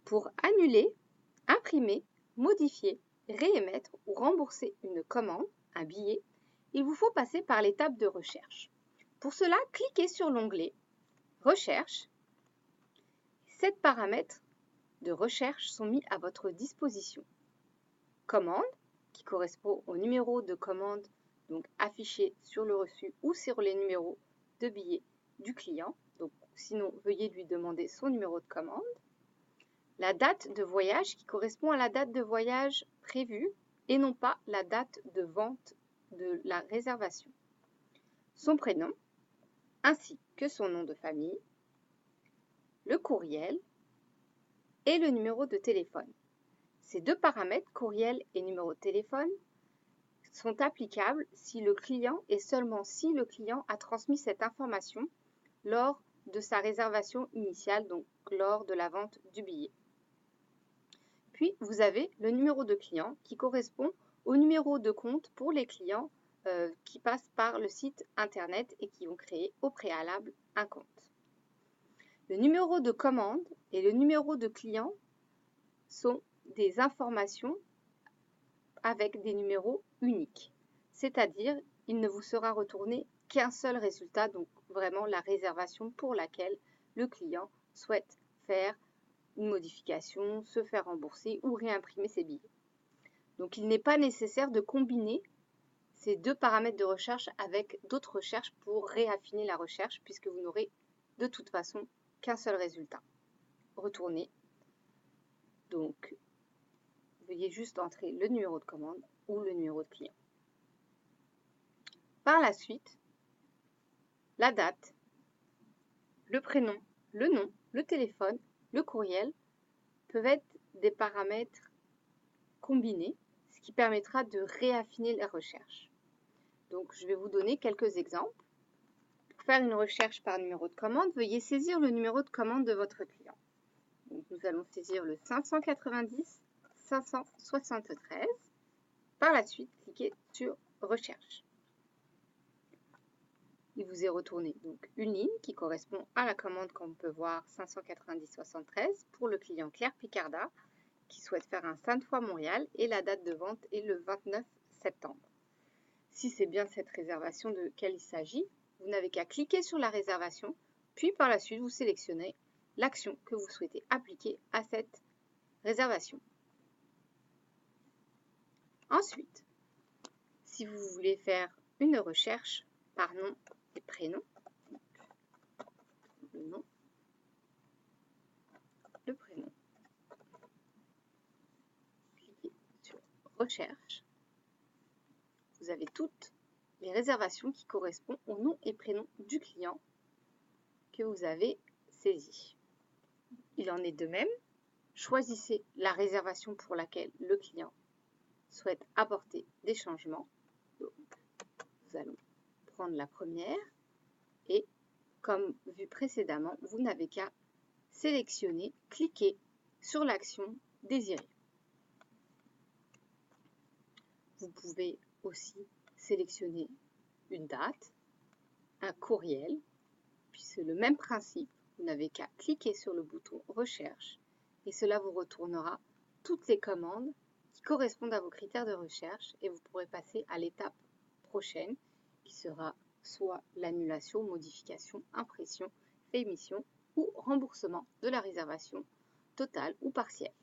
Pour annuler, imprimer, modifier, réémettre ou rembourser une commande, un billet, il vous faut passer par l'étape de recherche. Pour cela, cliquez sur l'onglet Recherche. 7 paramètres de recherche sont mis à votre disposition. Commande, qui correspond au numéro de commande donc affiché sur le reçu ou sur les numéros de billets du client. Donc, sinon, veuillez lui demander son numéro de commande. La date de voyage qui correspond à la date de voyage prévue et non pas la date de vente de la réservation. Son prénom ainsi que son nom de famille, le courriel et le numéro de téléphone. Ces deux paramètres, courriel et numéro de téléphone, sont applicables si le client et seulement si le client a transmis cette information lors de sa réservation initiale, donc lors de la vente du billet. Puis, vous avez le numéro de client qui correspond au numéro de compte pour les clients qui passent par le site internet et qui ont créé au préalable un compte. Le numéro de commande et le numéro de client sont des informations avec des numéros uniques, c'est-à-dire il ne vous sera retourné qu'un seul résultat, donc vraiment la réservation pour laquelle le client souhaite faire une modification, se faire rembourser ou réimprimer ses billets. Donc il n'est pas nécessaire de combiner ces deux paramètres de recherche avec d'autres recherches pour réaffiner la recherche puisque vous n'aurez de toute façon qu'un seul résultat retourné. Donc veuillez juste entrer le numéro de commande ou le numéro de client. Par la suite, la date, le prénom, le nom, le téléphone, le courriel peuvent être des paramètres combinés, ce qui permettra de réaffiner la recherche. Donc, je vais vous donner quelques exemples. Pour faire une recherche par numéro de commande, veuillez saisir le numéro de commande de votre client. Donc, nous allons saisir le 590 573. Par la suite, cliquez sur Recherche. Il vous est retourné donc une ligne qui correspond à la commande qu'on peut voir 590-73 pour le client Claire Picarda qui souhaite faire un Sainte-Foy-Montréal et la date de vente est le 29 septembre. Si c'est bien cette réservation de laquelle il s'agit, vous n'avez qu'à cliquer sur la réservation, puis par la suite vous sélectionnez l'action que vous souhaitez appliquer à cette réservation. Ensuite, si vous voulez faire une recherche par nom et prénom, le nom, le prénom, cliquez sur Recherche. Vous avez toutes les réservations qui correspondent au nom et prénom du client que vous avez saisi. Il en est de même. Choisissez la réservation pour laquelle le client souhaite apporter des changements. Donc, nous allons prendre la première et comme vu précédemment, vous n'avez qu'à sélectionner, cliquer sur l'action désirée. Vous pouvez aussi sélectionner une date, un courriel, puis c'est le même principe. Vous n'avez qu'à cliquer sur le bouton Recherche et cela vous retournera toutes les commandes qui correspondent à vos critères de recherche et vous pourrez passer à l'étape prochaine qui sera soit l'annulation, modification, impression, réémission ou remboursement de la réservation totale ou partielle.